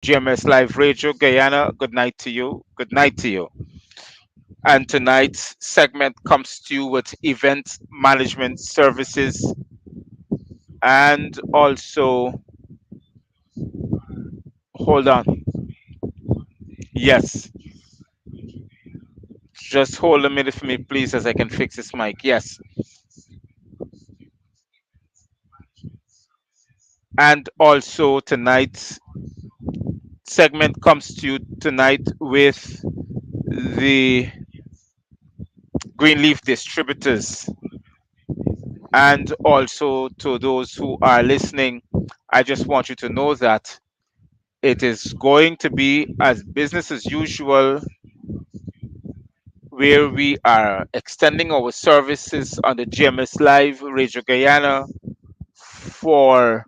GMS Live Radio Guyana. Good night to you. Good night to you. And tonight's segment comes to you with event management services and also, hold on. Yes, just hold a minute for me, please, as I can fix this mic. Yes. And also, tonight's segment comes to you tonight with the Greenleaf Distributors. And also, to those who are listening, I just want you to know that it is going to be as business as usual, where we are extending our services on the GMS Live Radio Guyana for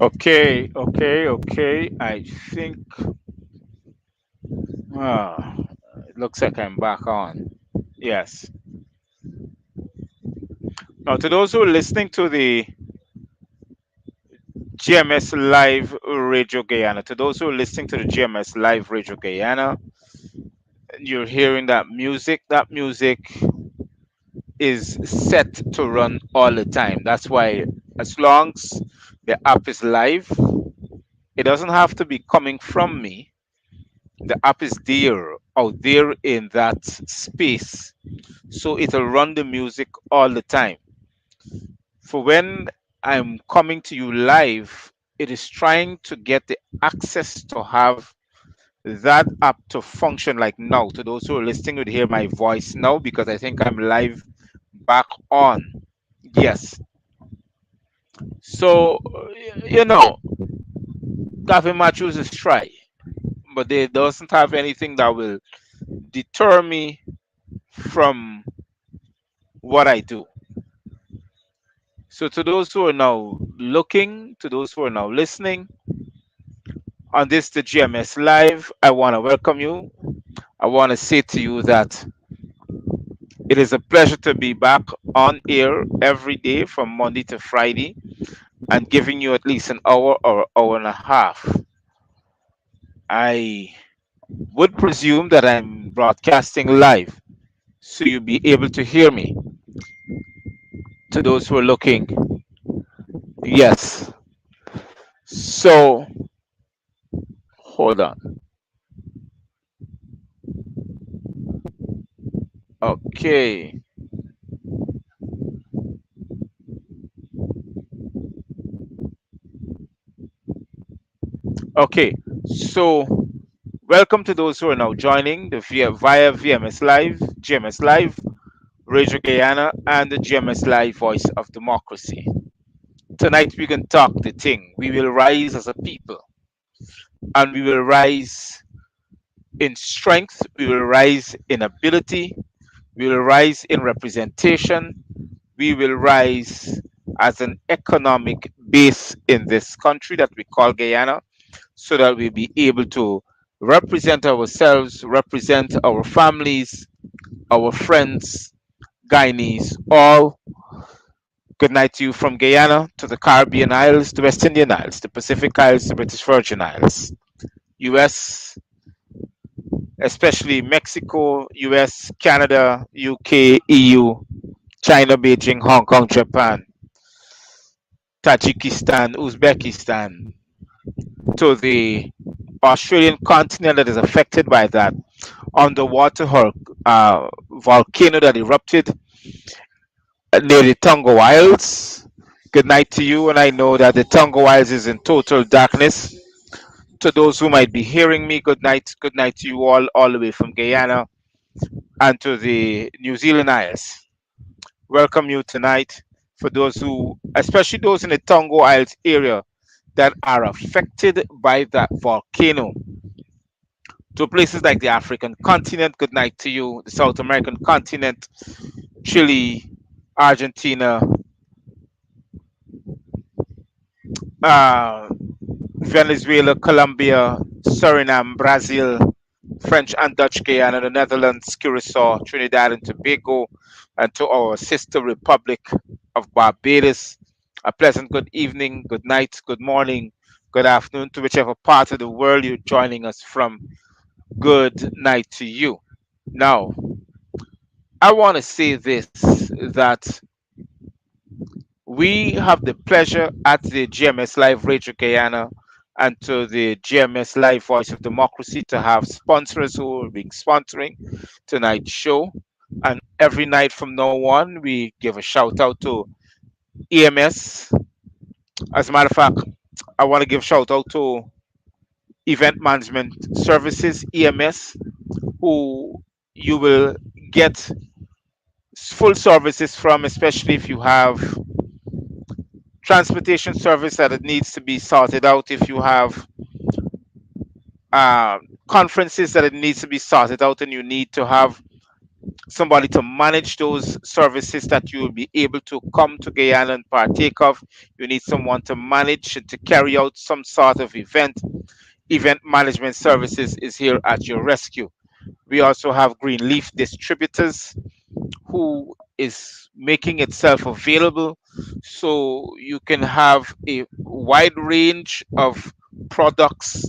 Okay, okay, okay. I think uh, it looks like I'm back on. Yes. Now, to those who are listening to the GMS Live Radio Guyana, to those who are listening to the GMS Live Radio Guyana, you're hearing that music. That music is set to run all the time. That's why, as long as the app is live, it doesn't have to be coming from me. The app is there, out there in that space. So it'll run the music all the time. For when I'm coming to you live, it is trying to get the access to have that app to function like now. To those who are listening would hear my voice now because I think I'm live back on. Yes. So, Gavin Matthews is try, but it doesn't have anything that will deter me from what I do. So, to those who are now looking, to those who are now listening on this, the GMS Live, I want to welcome you. I want to say to you that it is a pleasure to be back on air every day from Monday to Friday and giving you at least an hour or hour and a half. I would presume that I'm broadcasting live, so you'll be able to hear me. To those who are looking, yes. So, hold on. Okay. Okay. So, welcome to those who are now joining the via VMS Live, GMS Live, Radio Guyana, and the GMS Live Voice of Democracy. Tonight we can talk the thing. We will rise as a people, and we will rise in strength, we will rise in ability, we will rise in representation, we will rise as an economic base in this country that we call Guyana, so that we'll be able to represent ourselves, represent our families, our friends, Guyanese, all. Good night to you from Guyana to the Caribbean Isles, the West Indian Isles, the Pacific Isles, the British Virgin Isles, US, especially Mexico, US, Canada, UK, EU, China, Beijing, Hong Kong, Japan, Tajikistan, Uzbekistan, to the Australian continent that is affected by that underwater volcano that erupted near the Tonga Isles. Good night to you, and I know that the Tonga Isles is in total darkness. To those who might be hearing me, good night to you all the way from Guyana and to the New Zealand Isles. Welcome you tonight. For those who, especially those in the Tonga Isles area that are affected by that volcano, to places like the African continent, good night to you, the South American continent, Chile, Argentina, uh, Venezuela, Colombia, Suriname, Brazil, French and Dutch Guiana, the Netherlands, Curacao, Trinidad and Tobago, and to our sister republic of Barbados. A pleasant good evening, good night, good morning, good afternoon to whichever part of the world you're joining us from. Good night to you. Now, I want to say this, that we have the pleasure at the GMS Live Radio Guyana and to the GMS Live Voice of Democracy to have sponsors who will be sponsoring tonight's show. And every night from now on, we give a shout out to EMS. As a matter of fact, I want to give shout out to Event Management Services, EMS, who you will get full services from, especially if you have transportation service that it needs to be sorted out, if you have uh, conferences that it needs to be sorted out and you need to have somebody to manage those services that you will be able to come to Guyana and partake of. You need someone to manage and to carry out some sort of event. Event management services is here at your rescue. We also have Greenleaf Distributors, who is making itself available so you can have a wide range of products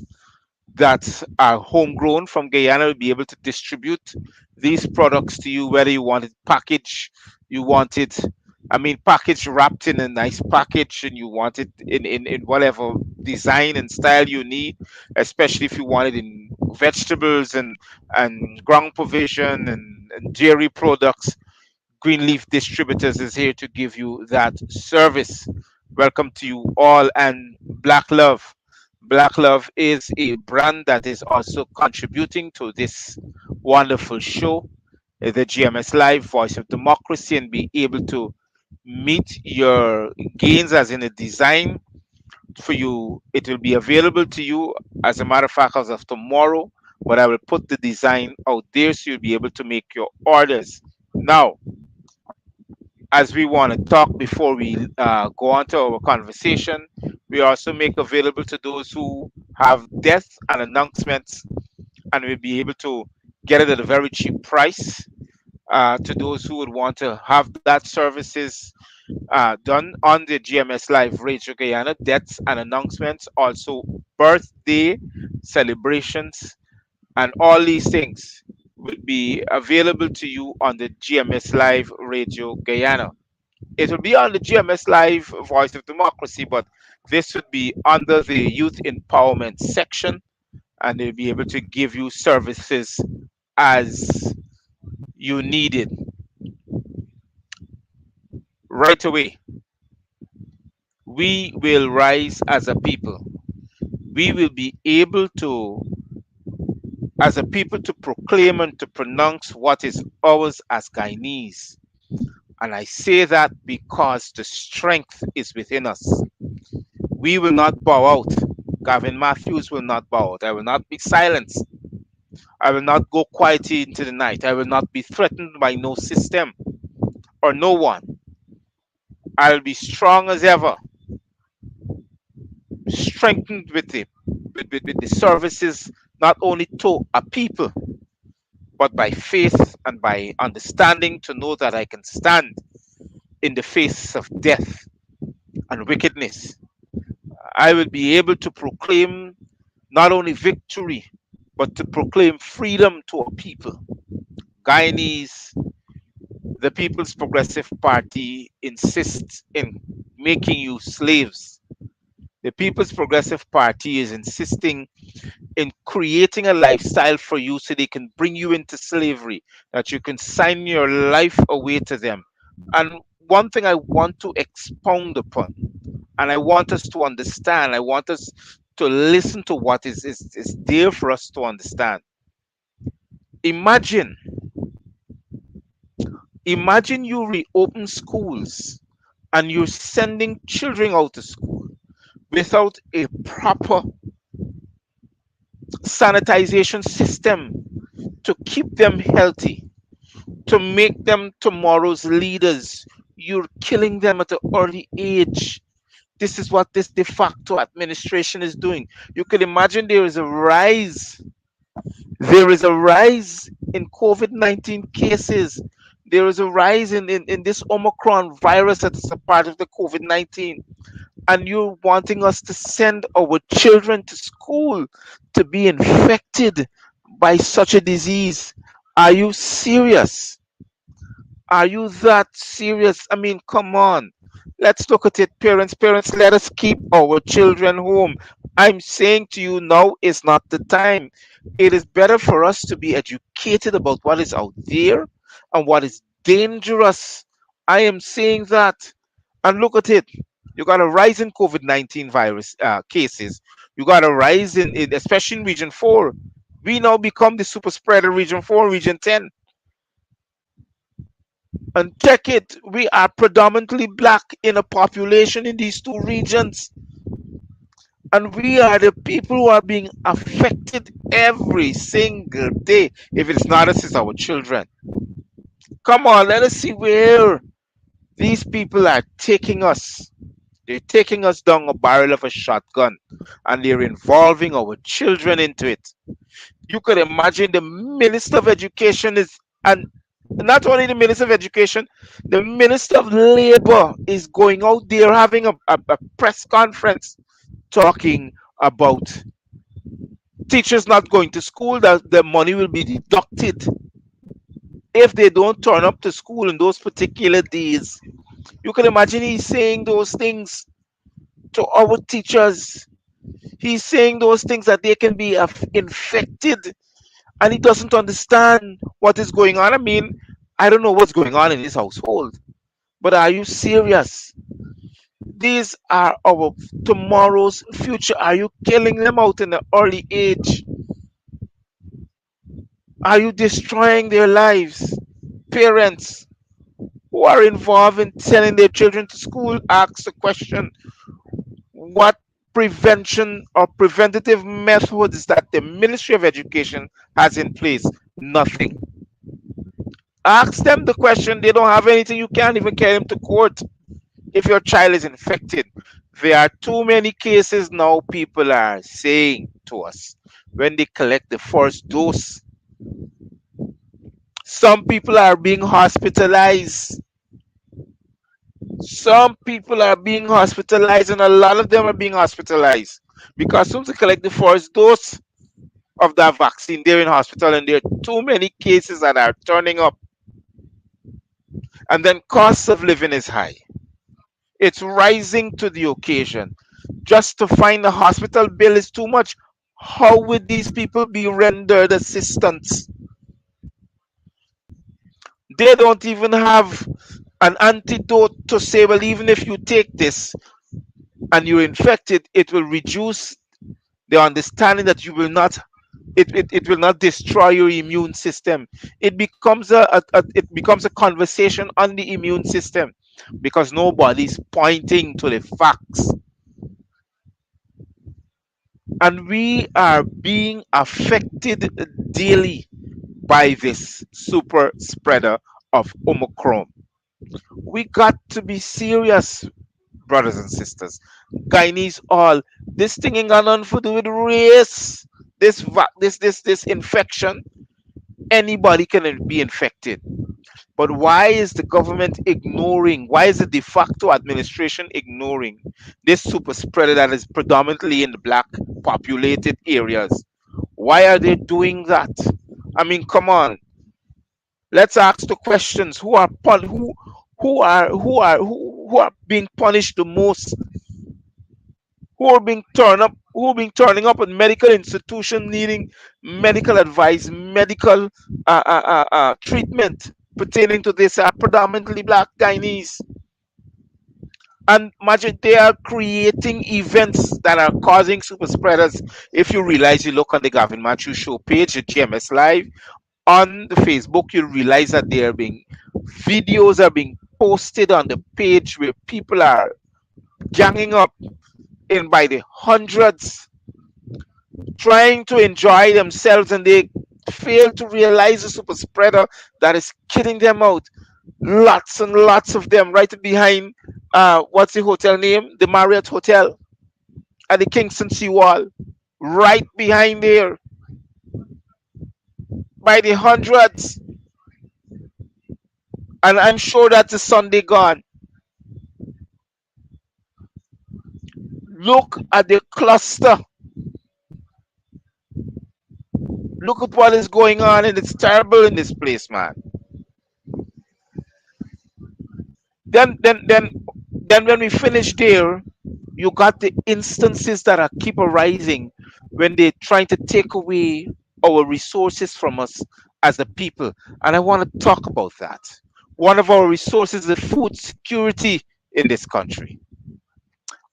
that are homegrown from Guyana will be able to distribute these products to you, whether you want it packaged, you want it, I mean, packaged wrapped in a nice package, and you want it in whatever design and style you need, especially if you want it in vegetables and ground provision and dairy products. Greenleaf Distributors is here to give you that service. Welcome to you all. And Black Love. Black Love is a brand that is also contributing to this wonderful show, the GMS Live Voice of Democracy, and be able to meet your gains as in a design for you. It will be available to you, as a matter of fact, as of tomorrow. But I will put the design out there so you'll be able to make your orders. Now, as we want to talk before we go on to our conversation, we also make available to those who have deaths and announcements, and we'll be able to get it at a very cheap price. To those who would want to have that services done on the GMS Live Radio Guyana, deaths and announcements, also birthday celebrations, and all these things will be available to you on the GMS Live Radio Guyana. It will be on the GMS Live Voice of Democracy, but this would be under the Youth Empowerment section, and they'll be able to give you services as you need it right away. We will rise as a people. We will be able to, as a people, to proclaim and to pronounce what is ours as Guyanese. And I say that because the strength is within us. We will not bow out. Gavin Matthews will not bow out. I will not be silenced. I will not go quietly into the night. I will not be threatened by no system or no one. I'll be strong as ever, strengthened with the services, not only to a people, but by faith and by understanding to know that I can stand in the face of death and wickedness. I will be able to proclaim not only victory, but to proclaim freedom to a people. Guyanese, the People's Progressive Party insists in making you slaves. The People's Progressive Party is insisting in creating a lifestyle for you so they can bring you into slavery, that you can sign your life away to them. And one thing I want to expound upon, and I want us to understand, I want us to listen to what is there for us to understand. Imagine, imagine you reopen schools and you're sending children out to school without a proper sanitization system to keep them healthy, to make them tomorrow's leaders. You're killing them at an early age. This is what this de facto administration is doing. You can imagine there is a rise in COVID 19 cases. There is a rise in this Omicron virus that is a part of the COVID 19. And you're wanting us to send our children to school to be infected by such a disease. Are you serious? Are you that serious? I mean, come on. Let's look at it, parents. Parents, let us keep our children home. I'm saying to you now is not the time. It is better for us to be educated about what is out there and what is dangerous. I am saying that. And look at it. You got a rise in COVID 19 virus cases. You got a rise especially in Region 4. We now become the super spreader Region 4, Region 10. And check it, we are predominantly black in a population in these two regions. And we are the people who are being affected every single day. If it's not us, it's our children. Come on, let us see where these people are taking us. They're taking us down a barrel of a shotgun and they're involving our children into it. You could imagine the Minister of Education is, and not only the Minister of Education, the Minister of Labor is going out there having a press conference talking about teachers not going to school, that the money will be deducted if they don't turn up to school in those particular days. You can imagine he's saying those things to our teachers. He's saying those things that they can be infected, and he doesn't understand what is going on. I mean, I don't know what's going on in his household, but are you serious? These are our tomorrow's future. Are you killing them out in an early age? Are you destroying their lives? Parents who are involved in sending their children to school ask the question, what prevention or preventative methods that the Ministry of Education has in place? Nothing. Ask them the question. They don't have anything. You can't even carry them to court if your child is infected. There are too many cases now, people are saying to us when they collect the first dose. Some people are being hospitalized. Some people are being hospitalized, and a lot of them are being hospitalized because once they collect the first dose of that vaccine, they're in hospital, and there are too many cases that are turning up. And then cost of living is high. It's rising to the occasion. Just to find a hospital bill is too much. How would these people be rendered assistance? They don't even have an antidote to say, well, even if you take this and you're infected, it will reduce the understanding that you will not, it will not destroy your immune system. It becomes it becomes a conversation on the immune system because nobody's pointing to the facts. And we are being affected daily by this super spreader of Omicron. We got to be serious, brothers and sisters. Guyanese all. This thing ain't got nothing to do with race. This infection, anybody can be infected. But why is the government ignoring? Why is the de facto administration ignoring this super spreader that is predominantly in the black populated areas? Why are they doing that? I mean, come on. Let's ask the questions. Who are being punished the most? Who are being turning up at medical institution needing medical advice, medical treatment pertaining to this are predominantly black Guyanese. And imagine they are creating events that are causing super spreaders. If you realize, you look on the Gavin Matthews show page, the GMS Live on the Facebook, you'll realize that there are being videos are being posted on the page where people are ganging up in by the hundreds, trying to enjoy themselves, and they fail to realize the super spreader that is killing them out. Lots and lots of them right behind what's the hotel name? The Marriott Hotel at the Kingston Seawall. Right behind there. By the hundreds. And I'm sure that's a Sunday gone. Look at the cluster. Look at what is going on, and it's terrible in this place, man. Then when we finish there, you got the instances that are keep arising when they're trying to take away our resources from us as a people. And I want to talk about that. One of our resources is food security in this country.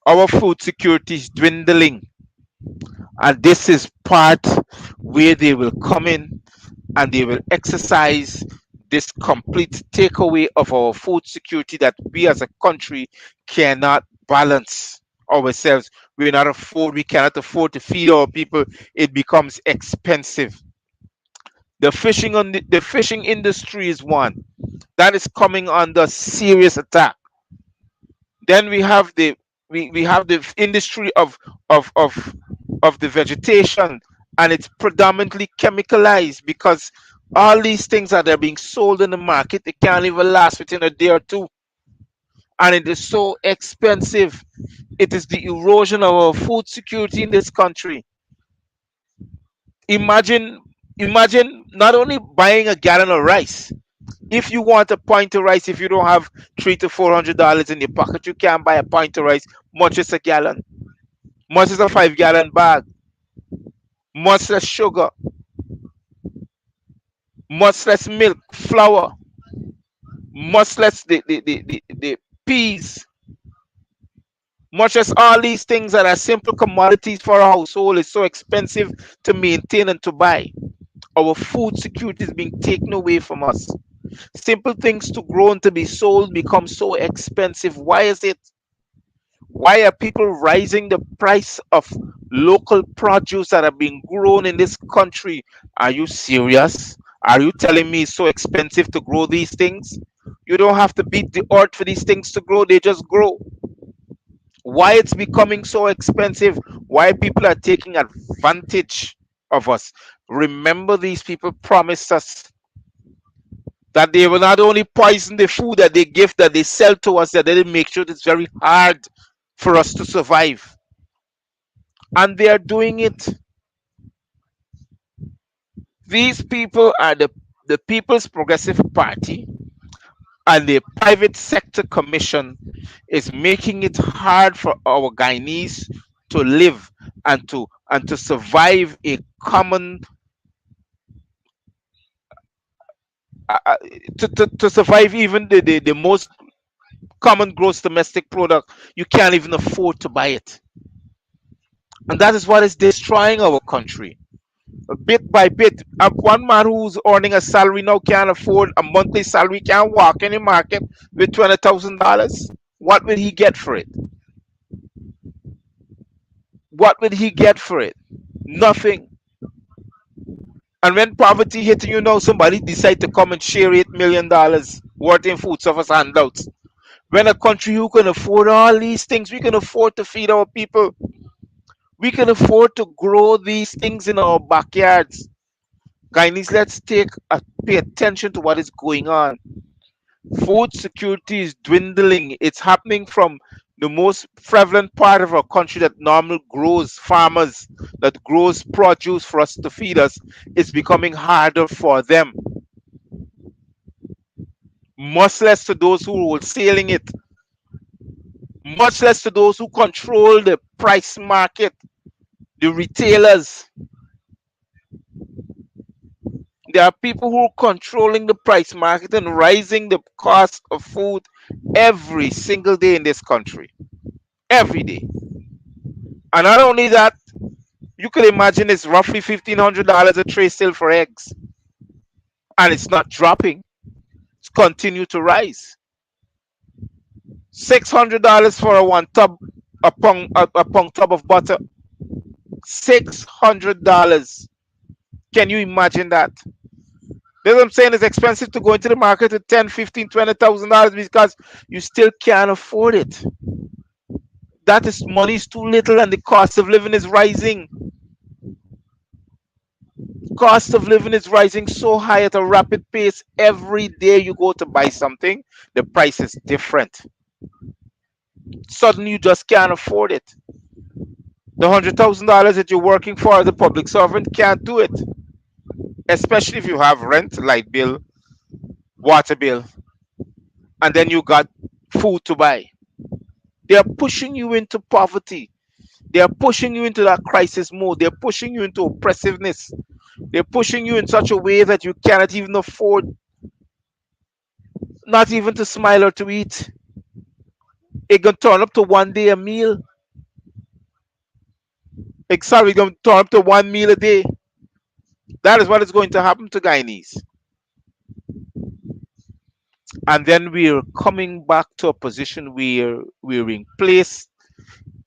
Our food security is dwindling, and this is part where they will come in and they will exercise this complete takeaway of our food security that we as a country cannot balance ourselves. We cannot afford to feed our people. It becomes expensive. The fishing industry is one that is coming under serious attack. Then we have the industry of the vegetation, and it's predominantly chemicalized because all these things that are being sold in the market, they can't even last within a day or two, and it is so expensive. It is the erosion of our food security in this country. Imagine, imagine not only buying a gallon of rice. If you want a pint of rice, if you don't have $300 to $400 in your pocket, you can't buy a pint of rice, much as a gallon, much as a 5 gallon bag, much less sugar, much less milk, flour, much less the peas, much as all these things that are simple commodities for a household is so expensive to maintain and to buy. Our food security is being taken away from us. Simple things to grow and to be sold become so expensive. Why is it? Why are people rising the price of local produce that are being grown in this country? Are you serious? Are you telling me it's so expensive to grow these things? You don't have to beat the earth for these things to grow, they just grow. Why it's becoming so expensive? Why people are taking advantage of us? Remember, these people promised us that they will not only poison the food that they give, that they sell to us, that they make sure it's very hard for us to survive. And they are doing it. These people are the People's Progressive Party, and the private sector commission is making it hard for our Guyanese to live and to survive a common uh, uh, to survive even the most common gross domestic product. You can't even afford to buy it, and that is what is destroying our country. Bit by bit, one man who's earning a salary now can't afford a monthly salary, can't walk in the market with $20,000. What will he get for it? What will he get for it? Nothing. And when poverty hitting you now, somebody decide to come and share $8 million worth in food service handouts. When a country who can afford all these things, we can afford to feed our people. We can afford to grow these things in our backyards. Guys, let's pay attention to what is going on. Food security is dwindling. It's happening from the most prevalent part of our country that normal grows farmers that grows produce for us to feed us. It's becoming harder for them. Much less to those who are selling it. Much less to those who control the price market, the retailers. There are people who are controlling the price market and rising the cost of food every single day in this country. Every day. And not only that, you can imagine it's roughly $1,500 a tray still for eggs. And it's not dropping. It's continue to rise. $600 for a one tub a pound tub of butter. $600. Can you imagine that? That's what I'm saying. It's expensive to go into the market with 10, 15, $20,000 because you still can't afford it. That is money is too little, and the cost of living is rising. Cost of living is rising so high at a rapid pace. Every day you go to buy something, the price is different. Suddenly you just can't afford it. The $100,000 that you're working for as a public servant can't do it, especially if you have rent, light bill, water bill, and then you got food to buy. They are pushing you into poverty. They are pushing you into that crisis mode. They're pushing you into oppressiveness. They're pushing you in such a way that you cannot even afford, not even to smile or to eat. It can turn up to one day a meal. Sorry, going to turn up to one meal a day. That is what is going to happen to Guyanese. And then we're coming back to a position where we're in place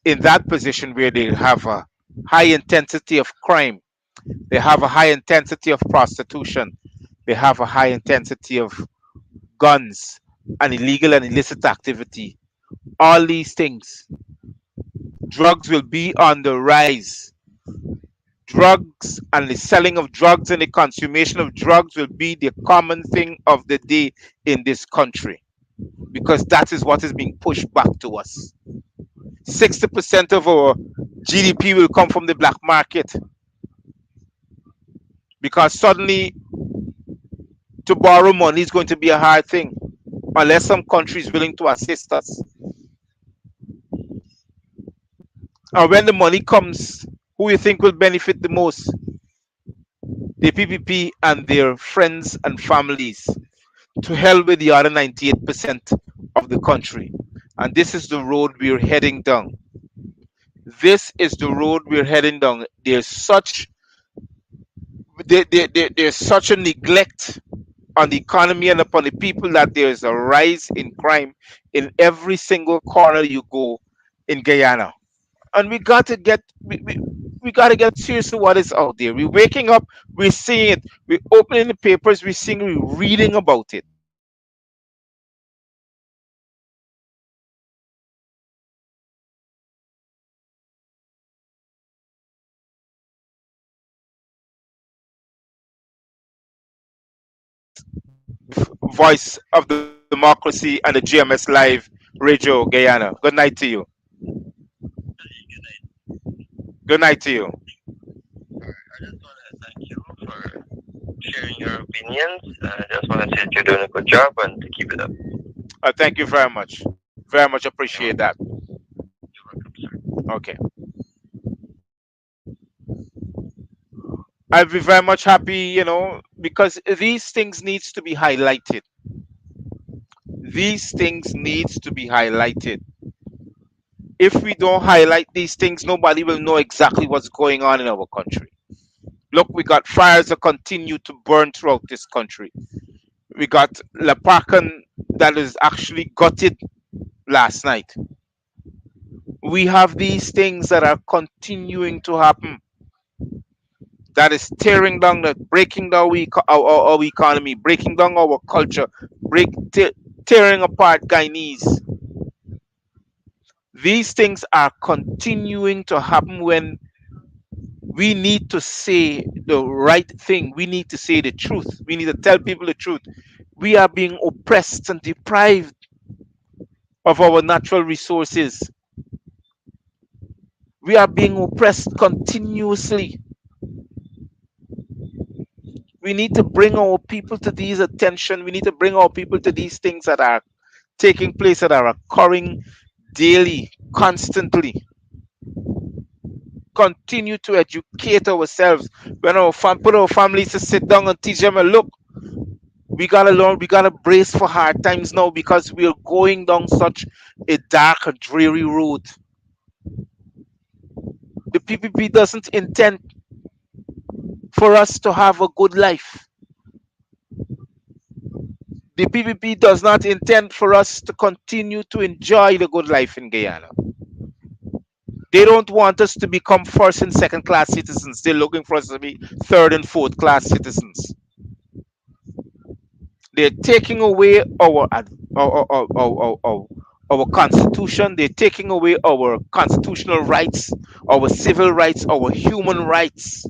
in that position where they have a high intensity of crime. They have a high intensity of prostitution. They have a high intensity of guns and illegal and illicit activity. All these things. Drugs will be on the rise. Drugs and the selling of drugs and the consummation of drugs will be the common thing of the day in this country because that is what is being pushed back to us. 60% of our GDP will come from the black market because suddenly to borrow money is going to be a hard thing unless some country is willing to assist us. And when the money comes, who you think will benefit the most? The PPP and their friends and families. To hell with the other 98% of the country. And this is the road we're heading down. This is the road we're heading down. There's such a neglect on the economy and upon the people that there's a rise in crime in every single corner you go in Guyana. And we got to get serious to what is out there. We're waking up, we're seeing it, we're opening the papers, we're seeing, we're reading about it. Voice of Democracy and the GMS Live Radio Guyana. Good night to you. Good night to you. I just want to thank you for sharing your opinions. I just want to say that you're doing a good job and to keep it up. Thank you very much. Very much You're appreciate welcome. that. You're welcome, sir. Okay. I'll be very much happy, because these things needs to be highlighted. These things needs to be highlighted. If we don't highlight these things, nobody will know exactly what's going on in our country. Look, we got fires that continue to burn throughout this country. We got Lapakan that is actually gutted last night. We have these things that are continuing to happen that is tearing down, that breaking down our economy, breaking down our culture, tearing apart Guyanese. These things are continuing to happen when we need to say the right thing. We need to say the truth. We need to tell people the truth. We are being oppressed and deprived of our natural resources. We are being oppressed continuously. We need to bring our people to these attention. We need to bring our people to these things that are taking place, that are occurring daily, constantly. Continue to educate ourselves. When put our families to sit down and teach them, look, we gotta learn, we gotta brace for hard times now because we're going down such a dark, dreary road. The PPP doesn't intend for us to have a good life. The PPP does not intend for us to continue to enjoy the good life in Guyana. They don't want us to become first and second class citizens. They're looking for us to be third and fourth class citizens. They're taking away our constitution. They're taking away our constitutional rights, our civil rights, our human rights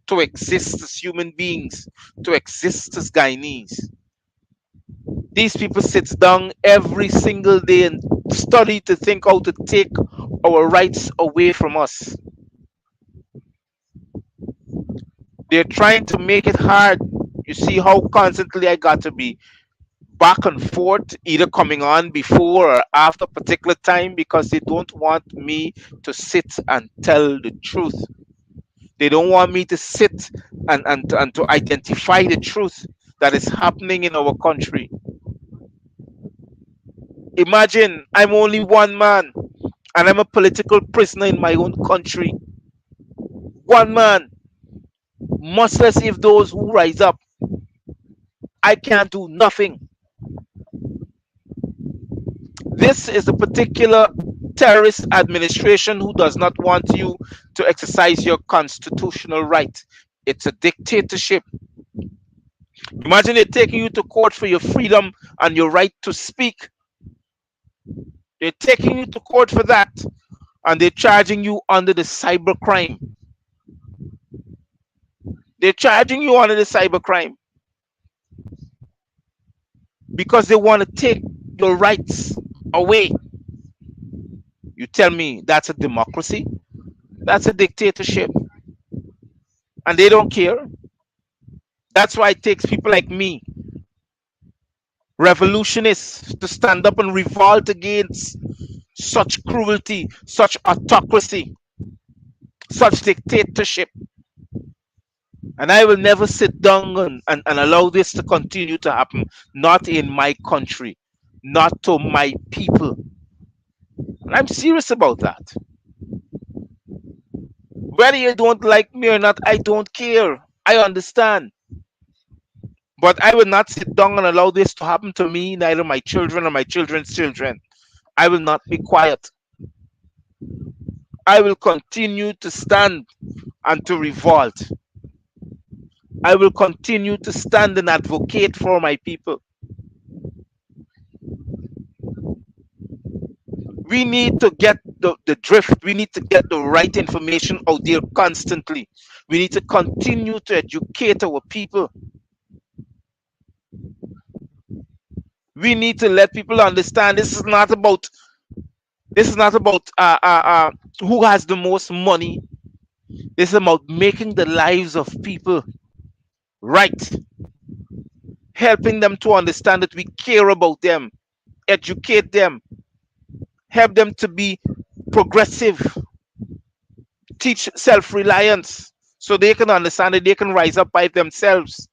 to exist as human beings, to exist as Guyanese. These people sit down every single day and study to think how to take our rights away from us. They're trying to make it hard. You see how constantly I got to be back and forth, either coming on before or after a particular time because they don't want me to sit and tell the truth. They don't want me to sit and to identify the truth that is happening in our country. Imagine I'm only one man and I'm a political prisoner in my own country. One man, much less if those who rise up. I can't do nothing. This is a particular terrorist administration who does not want you to exercise your constitutional right. It's a dictatorship. Imagine they're taking you to court for your freedom and your right to speak. They're taking you to court for that, and they're charging you under the cyber crime. They're charging you under the cyber crime because they want to take your rights away. You tell me that's a democracy? That's a dictatorship. And they don't care. That's why it takes people like me, revolutionists, to stand up and revolt against such cruelty, such autocracy, such dictatorship. And I will never sit down and allow this to continue to happen. Not in my country, not to my people. And I'm serious about that. Whether you don't like me or not, I don't care. I understand. But I will not sit down and allow this to happen to me, neither my children or my children's children. I will not be quiet. I will continue to stand and to revolt. I will continue to stand and advocate for my people. We need to get the drift. We need to get the right information out there constantly. We need to continue to educate our people. We need to let people understand this is not about who has the most money. This is about making the lives of people right, helping them to understand that we care about them, educate them, help them to be progressive, teach self-reliance so they can understand that they can rise up by themselves.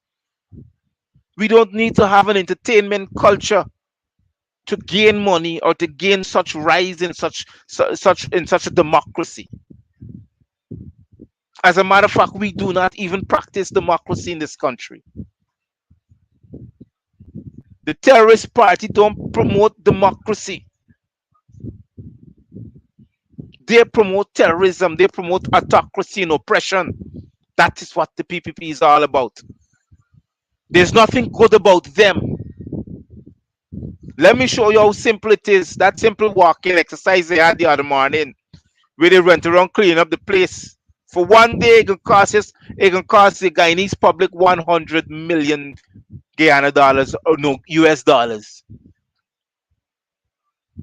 We don't need to have an entertainment culture to gain money or to gain such rise in such a democracy. As a matter of fact, we do not even practice democracy in this country. The terrorist party don't promote democracy. They promote terrorism. They promote autocracy and oppression. That is what the PPP is all about. There's nothing good about them. Let me show you how simple it is. That simple walking exercise they had the other morning, where they went around cleaning up the place. For one day, it can cost the Guyanese public 100 million Guyana dollars, or no, US dollars.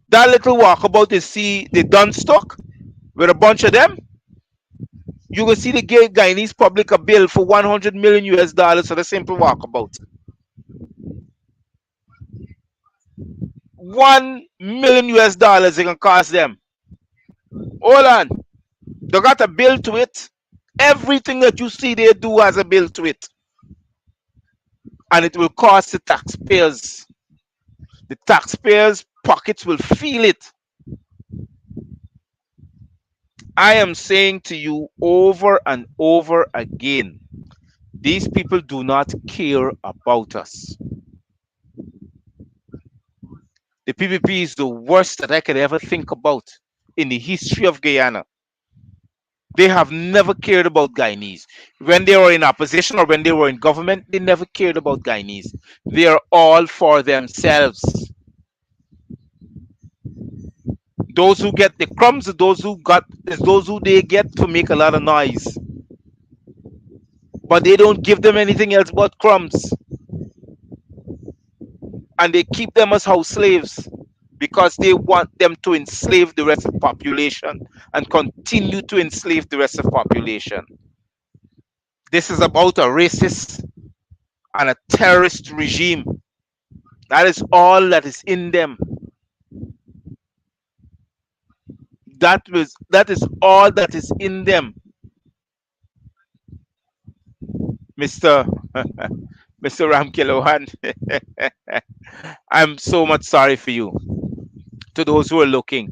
That little walkabout is see the Dunstock with a bunch of them. You will see the Guyanese public a bill for 100 million US dollars for the simple walkabout. 1 million US dollars it can cost them. Hold on. They got a bill to it. Everything that you see they do has a bill to it. And it will cost the taxpayers. The taxpayers' pockets will feel it. I am saying to you over and over again, these people do not care about us. The PPP is the worst that I could ever think about in the history of Guyana. They have never cared about Guyanese. When they were in opposition or when they were in government, they never cared about Guyanese. They are all for themselves. Those who get the crumbs, those who they get to make a lot of noise. But they don't give them anything else but crumbs. And they keep them as house slaves because they want them to enslave the rest of the population and continue to enslave the rest of the population. This is about a racist and a terrorist regime. That is all that is in them. That is all that is in them, Mr. Mr. Ram Kilohan. I'm so much sorry for you. To those who are looking,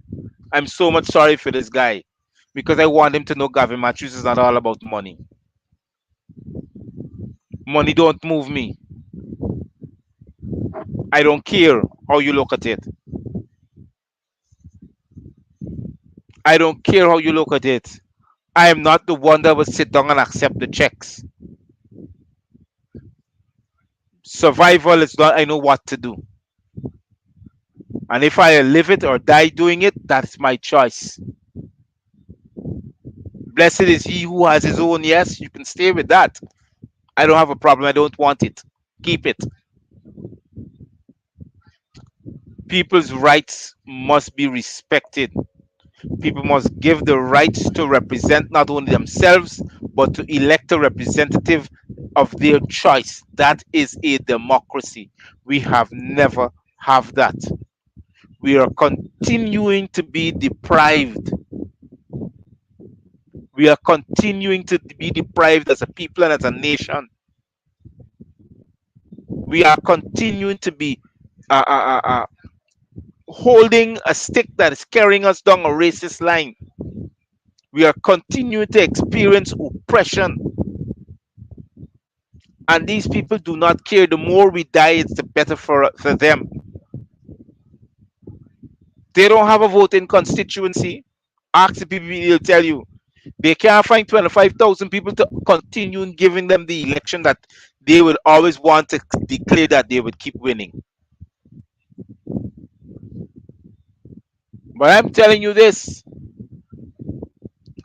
I'm so much sorry for this guy because I want him to know Gavin Matthews is not all about money. Money don't move me. I don't care how you look at it. I don't care how you look at it. I am not the one that will sit down and accept the checks. Survival is not I know what to do. And if I live it or die doing it, that's my choice. Blessed is he who has his own. Yes, you can stay with that. I don't have a problem. I don't want it. Keep it. People's rights must be respected. People must give the rights to represent not only themselves, but to elect a representative of their choice. That is a democracy. We have never have that. We are continuing to be deprived. We are continuing to be deprived as a people and as a nation. We are continuing to be uh, uh, uh, uh, holding a stick that is carrying us down a racist line. We are continuing to experience oppression. And these people do not care. The more we die, it's the better for them. They don't have a voting constituency. Ask the people, they'll tell you. They can't find 25,000 people to continue giving them the election that they would always want to declare that they would keep winning. But I'm telling you this,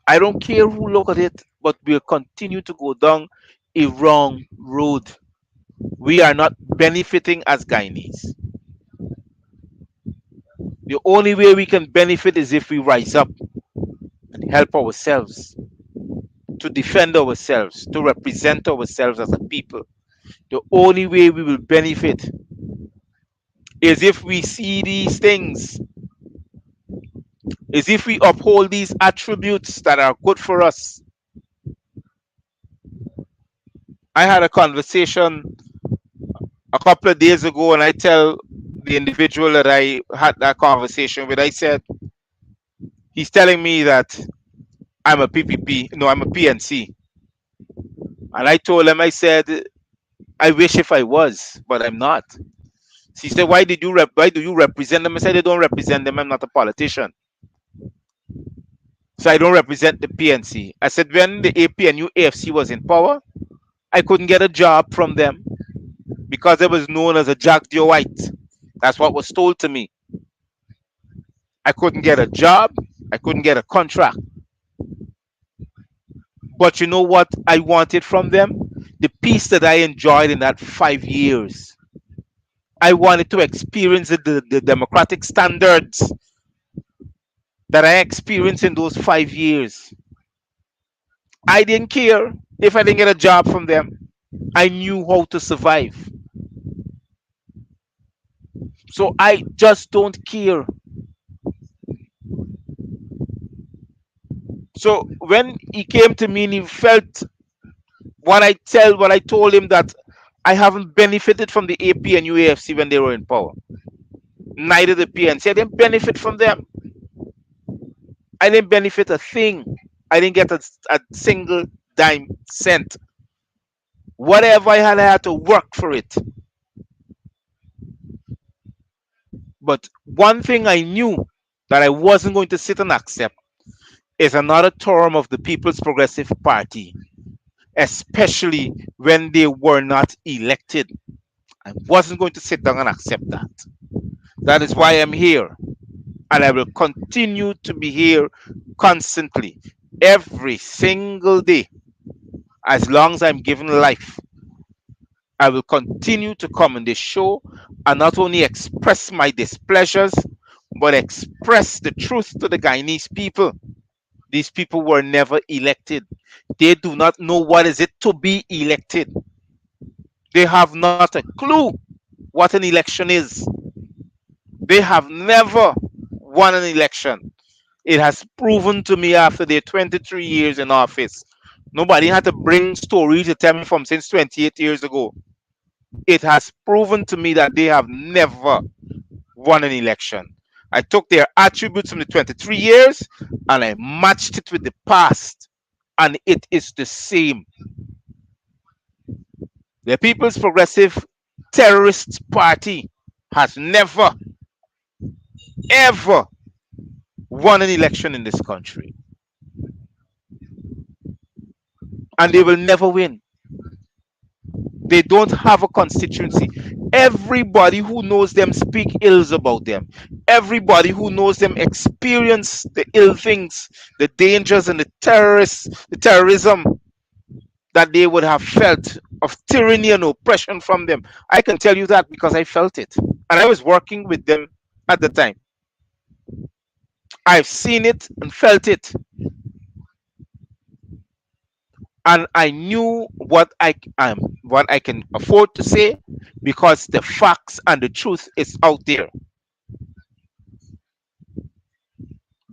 I don't care who look at it, but we'll continue to go down a wrong road. We are not benefiting as Guyanese. The only way we can benefit is if we rise up and help ourselves, to defend ourselves, to represent ourselves as a people. The only way we will benefit is if we see these things, is if we uphold these attributes that are good for us. I had a conversation a couple of days ago, and I tell the individual that I had that conversation with, I said, he's telling me that I'm a PPP, no, I'm a PNC. And I told him, I said, I wish if I was, but I'm not. She said, why do you represent them? I said, I don't represent them. I'm not a politician. So I don't represent the PNC. I said, when the APNU AFC was in power, I couldn't get a job from them because I was known as a Jack Joe White. That's what was told to me. I couldn't get a job. I couldn't get a contract. But you know what I wanted from them? The peace that I enjoyed in that 5 years. I wanted to experience the democratic standards that I experienced in those 5 years. I didn't care if I didn't get a job from them. I knew how to survive. So I just don't care. So when he came to me and he felt what I told him, that I haven't benefited from the AP and UAFC when they were in power. Neither the PNC. I didn't benefit from them. I didn't benefit a thing. I didn't get a single dime cent. Whatever I had to work for it. But one thing I knew that I wasn't going to sit and accept is another term of the People's Progressive Party, especially when they were not elected. I wasn't going to sit down and accept that. That is why I'm here. And I will continue to be here constantly, every single day, as long as I'm given life. I will continue to come on this show and not only express my displeasures, but express the truth to the Guyanese people. These people were never elected. They do not know what is it to be elected. They have not a clue what an election is. They have never won an election. It has proven to me after their 23 years in office. Nobody had to bring stories to tell me from since 28 years ago. It has proven to me that they have never won an election. I took their attributes from the 23 years and I matched it with the past, and it is the same. The People's Progressive Terrorist Party has never, ever won an election in this country, and they will never win. They don't have a constituency. Everybody who knows them speak ills about them. Everybody who knows them experience the ill things, the dangers and the terrorism that they would have felt of tyranny and oppression from them. I can tell you that because I felt it. And I was working with them at the time. I've seen it and felt it. And I knew what I can afford to say because the facts and the truth is out there.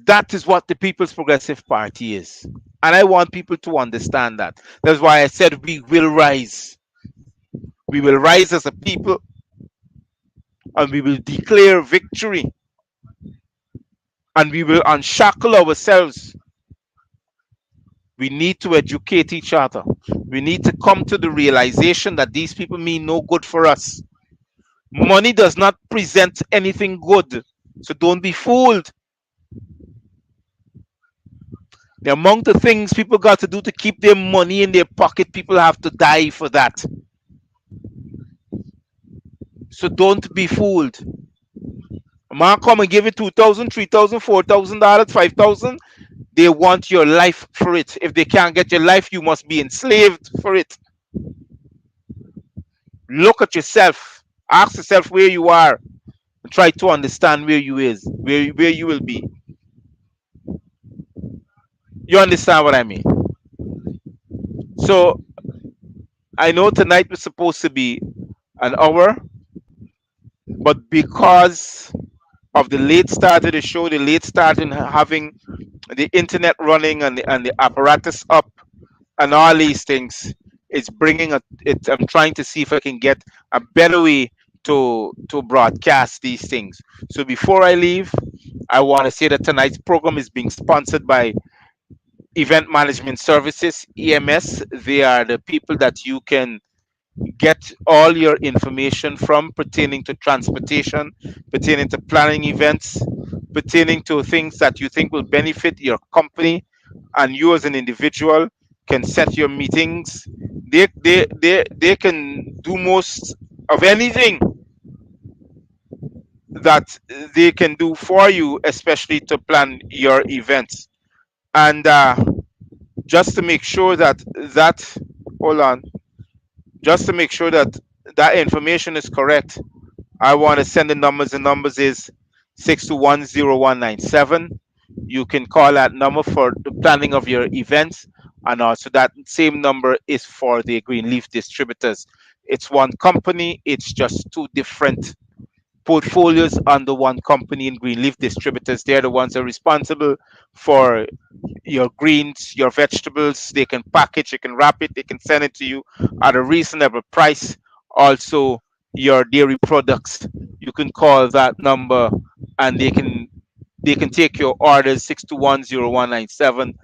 That is what the People's Progressive Party is. And I want people to understand that. That's why I said we will rise. We will rise as a people and we will declare victory and we will unshackle ourselves. We need to educate each other. We need to come to the realization that these people mean no good for us. Money does not present anything good. So don't be fooled. The amount of things people got to do to keep their money in their pocket, people have to die for that. So don't be fooled. A man come and give you 2,000, 3,000, 4,000 dollars, 5,000. They want your life for it. If they can't get your life, you must be enslaved for it. Look at yourself. Ask yourself where you are and try to understand where you will be. You understand what I mean? So I know tonight was supposed to be an hour, but because of the late start of the show, the late start in having the internet running and the apparatus up and all these things, it's bringing it. I'm trying to see if I can get a better way to broadcast these things. So before I leave, I want to say that tonight's program is being sponsored by Event Management Services, EMS. They are the people that you can get all your information from pertaining to transportation, pertaining to planning events, pertaining to things that you think will benefit your company and you as an individual can set your meetings. They can do most of anything that they can do for you, especially to plan your events. And just to make sure that hold on, just to make sure that that information is correct, I want to send the numbers. The numbers is 6210197. You can call that number for the planning of your events, and also that same number is for the Greenleaf distributors. It's one company. It's just two different portfolios under one company in Greenleaf distributors. They're the ones that are responsible for your greens, your vegetables. They can package, they can wrap it, they can send it to you at a reasonable price. Also, your dairy products, you can call that number and they can take your orders 6210197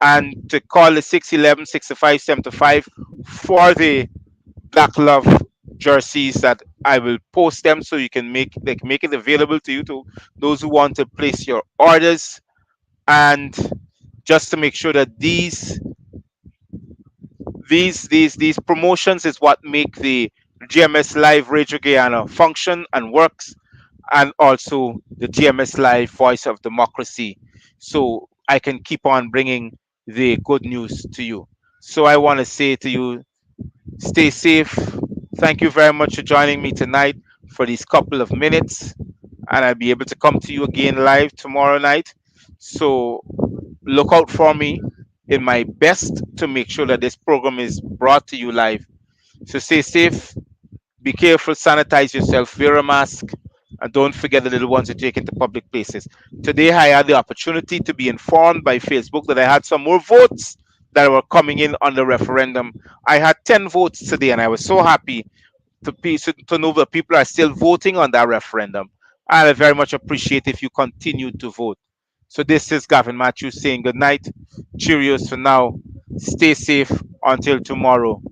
and to call the 611 6575 for the Black Love jerseys that I will post them so you can make it available to you to those who want to place your orders. And just to make sure that these promotions is what make the GMS Live Radio Guyana function and works, and also the GMS Live Voice of Democracy, so I can keep on bringing the good news to you. So I want to say to you, stay safe. Thank you very much for joining me tonight for these couple of minutes, and I'll be able to come to you again live tomorrow night. So look out for me in my best to make sure that this program is brought to you live. So stay safe, be careful, sanitize yourself, wear a mask, and don't forget the little ones you take into public places. Today, I had the opportunity to be informed by Facebook that I had some more votes that were coming in on the referendum. I had 10 votes today, and I was so happy to know that people are still voting on that referendum. I very much appreciate if you continue to vote. So this is Gavin Matthews saying good night. Cheerios for now. Stay safe until tomorrow.